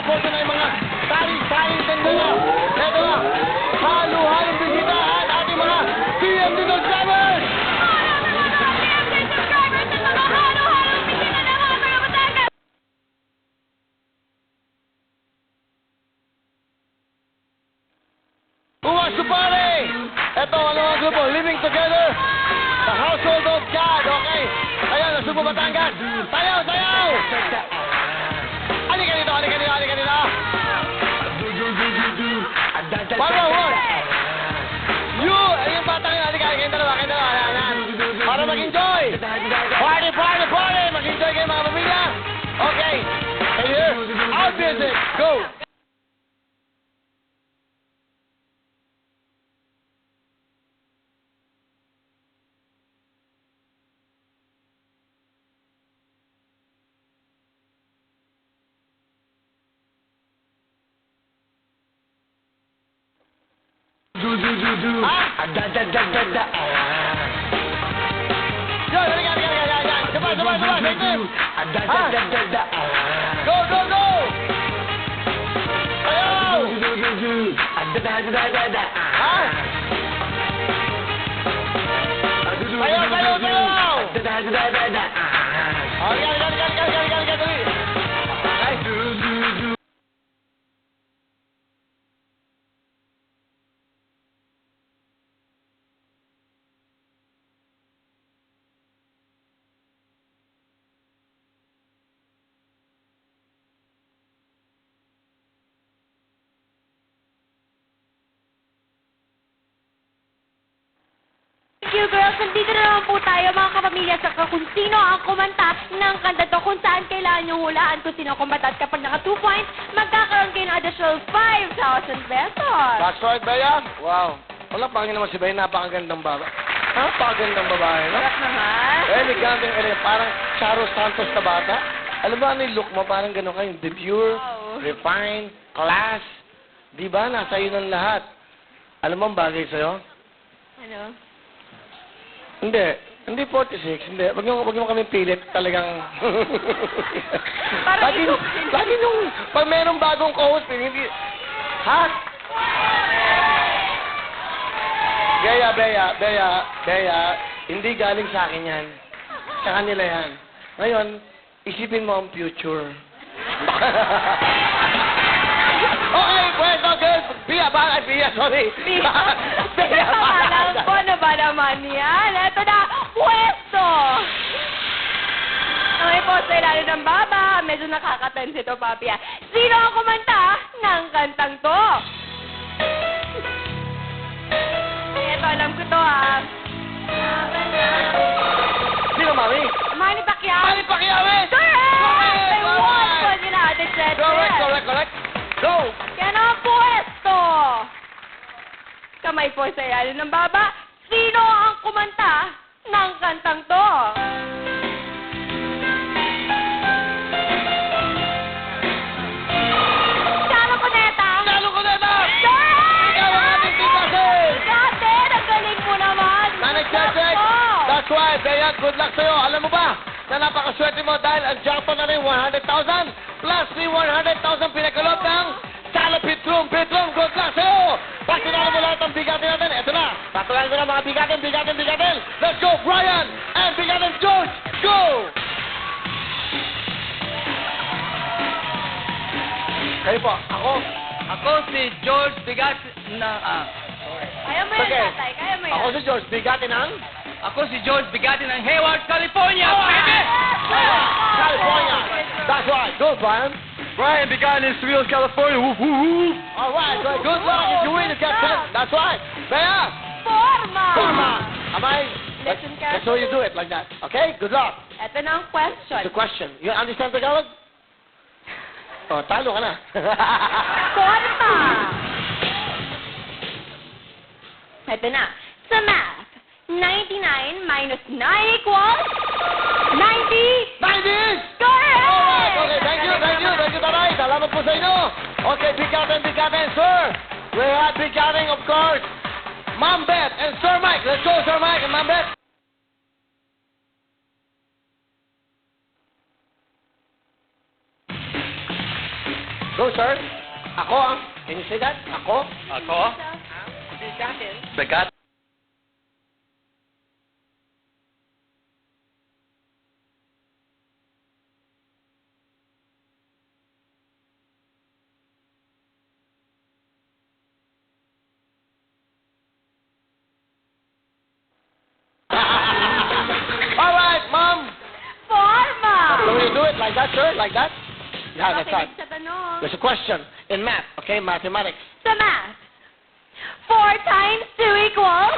portion ay mga saling-saling tendera. Ito na, halo-halong bisita at ating mga TMD subscribers! Who wants to party? Ito, ano ang grupo? Living together. The household of God. Okay. Ayan, nasubo Batangas. Sayaw, sayaw! Halika dito, halika dito, halika dito. One. You, ayun batang yun. Halika, kayong dalawa, kayong dalawa. Ayan. Para mag-enjoy. Party, party, party. Mag-enjoy kayo mga pamilya. Okay. And here, our music. Go. Go, go, go! Ayaw! Sayaw, sayaw, sayaw! Thank you, girls. Nandito na naman po tayo, mga kapamilya, sa kung sino ang kumanta ng kanta to, kung saan kailangan nyo hulaan kung sino ang kumanta. At kapag naka 2 points, magkakaroon kayo ng additional 5,000 pesos. That's right, Bea. Wow. Wala, pangin naman si Bea. Napakagandang babae. Napakagandang babae, no? Sarap naman. Eleganteng, parang Charo Santos na bata. Alam ba ano yung look mo? Parang gano'n kayo. The pure, Wow. refined, class. Di ba? Nasa iyo ng lahat. Alam mo ang bagay sa'yo? Ano? Hindi 46, hindi. Wag mo kami pilit, talagang... Parang lagi nung, pag merong bagong co-host, hindi... Ha? Bea, hindi galing sa akin yan. Sa kanila yan. Ngayon, isipin mo ang future. Okay, pwede, good. Bea, sorry. Bea, Alam ko na ba naman yan? Ito na, pwesto! Okay po, sa ilalim ng baba, medyo nakaka-tense ito, papi. Sino ang kumanta ng kantang to? Ito, alam ko to, Sino, Mami? Manny Pacquiao. Manny Pacquiao, eh! Correct! May 1 point din natin, Chet. Correct. Go! Yan ang pwesto! Kamay po sa ilalim ng baba. Sino ang kumanta ng kantang to? Charo Cuneta! Charo Cuneta! Correct! Ikaw ang ating titasin! Dati, ang galing mo naman! Manny Chechek! That's right, Bea, good luck sa'yo. Alam mo ba, na napakaswerte mo dahil ang jackpot na rin 100,000 plus 300,000 pinagkaloob ng Salapit Room. Good luck sa'yo! Pag tinalo mo lahat ng bigatin natin, eto na. Tatuloy ko na mga bigatin. Let's go, Brian! And bigatin, George! Go! Kayo po, Ako si George Bigat na... Kaya mo yan, Okay. tatay. Kaya mo yan. Ako si George, bigatin ng... Ako si George Bigati ng Hayward, California, baby! California! That's right. Good, Brian. Brian Bigati in Wheels, California. Woo, woo, woo. All right, good luck. If you win, you get 10. That's right. Bea! Forma! Am I? Listen That's how you do it, like that. Okay? Good luck. Ito na ang question. The question. You understand Tagalog? Oh, talo ka na. Forma! Ito na. Sa math, 99 minus 9 equals 90. 90! Correct! Alright, okay, thank you, tatay. Salamat po sa inyo. Okay, bigatin, sir. We have bigatin, of course. Ma'am Beth and Sir Mike. Let's go, Sir Mike and Ma'am Beth. Go, sir. Ako, ah. Can you say that? Ako? Ako? Bigat. All right, Mom. Forma! So you do it like that, sir? Like that? Yeah, that's right. Makinig sa tanong. There's a question in math, okay? Mathematics. Sa math. 4 times 2 equals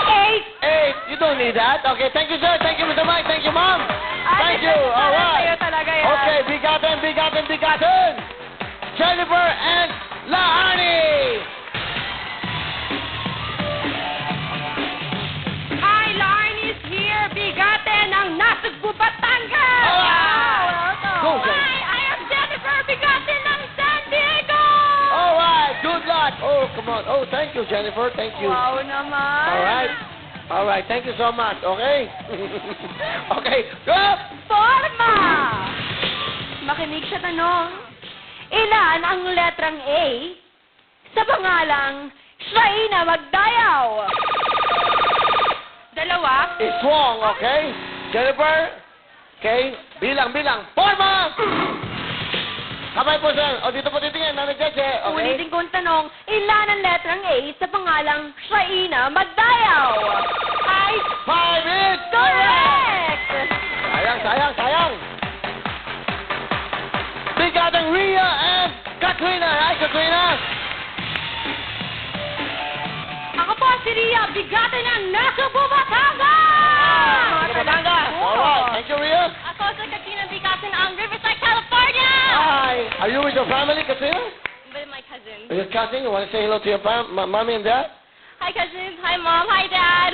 8. 8. You don't need that. Okay, thank you, sir. Thank you, Mr. Mike. Thank you, Mom. Thank you. All Sa'yo right. talaga yan. Okay, bigatin. Jennifer and Laani. Hi, Lauren is here. Bigatin ng Nasugbu, Batangas. Go, Jen. Hi, I am Jennifer. Bigatin ng San Diego. All right, good luck. Oh, come on. Oh, thank you, Jennifer. Thank you. Wow naman. All right, thank you so much, okay? Okay, go! Forma! Makinig sa tanong. Ilan ang letrang A sa pangalang Shaina Magdayaw? 2. It's wrong, okay? Jennifer, okay? Bilang. Forma! Kamay po, sir. O, dito po titingin. Nanay Jeje, okay? Ulitin ko ang tanong. Ilan ang letrang A sa pangalang Shaina Magdayaw? Ay, 5 minutes! correct! Sayang. Bigatang Rhea and Katrina. Hi, Katrina. Ako po si Ria, bigatin ng Nasugbu, Batangas! Batangas. All right. Thank you, Rhea. Ako sa Katrina, bigatin ang Riverside, California! Hi. Are you with your family, Katrina? With my cousin. Are you cousin? You want to say hello to your mommy and dad? Hi, cousin. Hi, Mom. Hi, Dad.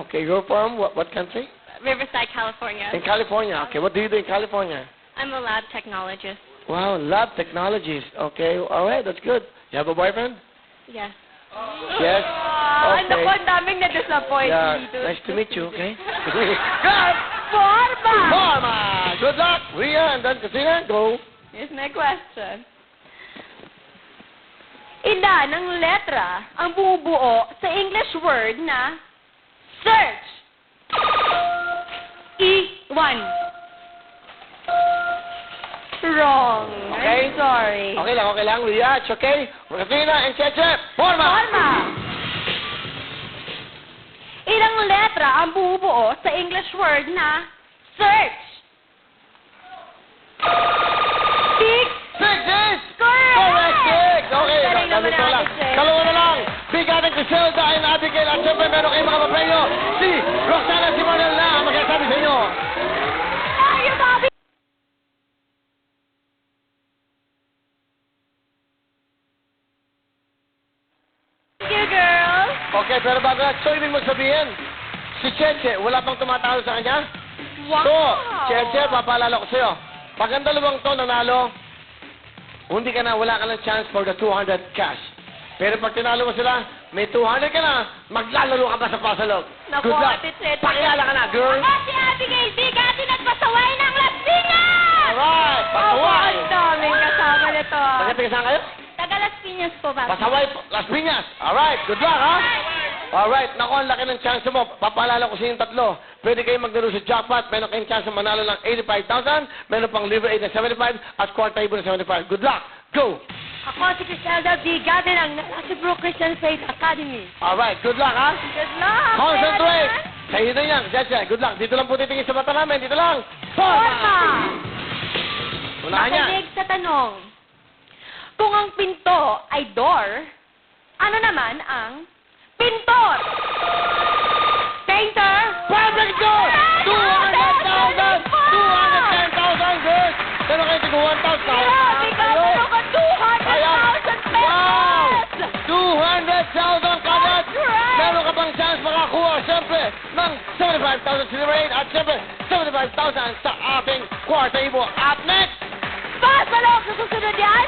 Okay, you're from what country? Riverside, California. In California. Okay, what do you do in California? I'm a lab technologist. Wow, lab technologies. Okay, all right, that's good. You have a boyfriend? Yes. Yes. Ang Okay. naku, ang daming na-disappoint Yeah, dito. nice to meet you, okay? Good! Forma! Forma! Good luck, Rhea, and then Katrina, go. Here's my question. Ilan ang letra ang bumubuo sa English word na search? E1. Wrong. Okay. I'm sorry. Okay lang, Rhea, it's okay. Katrina and Cheche, forma! Forma! Ilang letra ang bumubuo sa English word na search? 6. 6 is Correct! correct, 6. Okay, Galing naman dalawa lang. natin, Sir. Dalawa na lang. Bigat ng Griselda and Abigail. At syempre, meron kayong mga papremyo. Si Roxana at si Manuel na ang magsasabi sa inyo. Are you, Bobby? Thank you, girl. Okay, pero bago na, so ibig mo sabihin, si Cheche, wala pang tumatalo sa kanya? Wow. So, Cheche, papaalala ko sa'yo. Pag ang dalawang to nanalo, wala ka ng chance for the 200 cash. Pero pag tinalo mo sila, may 200 ka na, maglalaro ka pa sa pasalog. Naku, Good luck. Ate Cheche. Pakilala ka na, girl. Ako si Abigail Bigatin at pasaway ng Las Piñas! Alright, pasaway. Ang daming kasama nito. Taga saan kayo? Taga Las Piñas po, Bobby. Pasaway, Las Piñas. Alright, good luck, ha? Alright, naku, ang laki ng chance mo. Papaalala ko sa inyong tatlo. Pwede kayong maglaro sa jackpot. Meron kayong chance na manalo ng 85,000. Meron pang liver aid na 75 at quarter table na 75. Good luck. Go! Ako si Criselda Bigatin ng Nasugbu Christian Faith Academy. Alright, good luck, ha? Good luck! Concentrate! Kaya Sa iyo na yan. Cheche, good luck. Dito lang po titingin sa mata namin. Dito lang. Forma! Unahan niya. Makinig sa tanong. Kung ang pinto ay door, ano naman ang pintor? Painter? Perfect score! 200,000! 210,000, girls! Meron kayo tig 1,000. Grabe ka! Meron ka 200,000 Wow! pesos! 200,000 kagat! Correct! Meron ka pang chance makakuha, siyempre, ng 75,000 silver aid at siyempre, 75,000 sa ating quarter ibo. Up next! Pasalok sa susunod yan!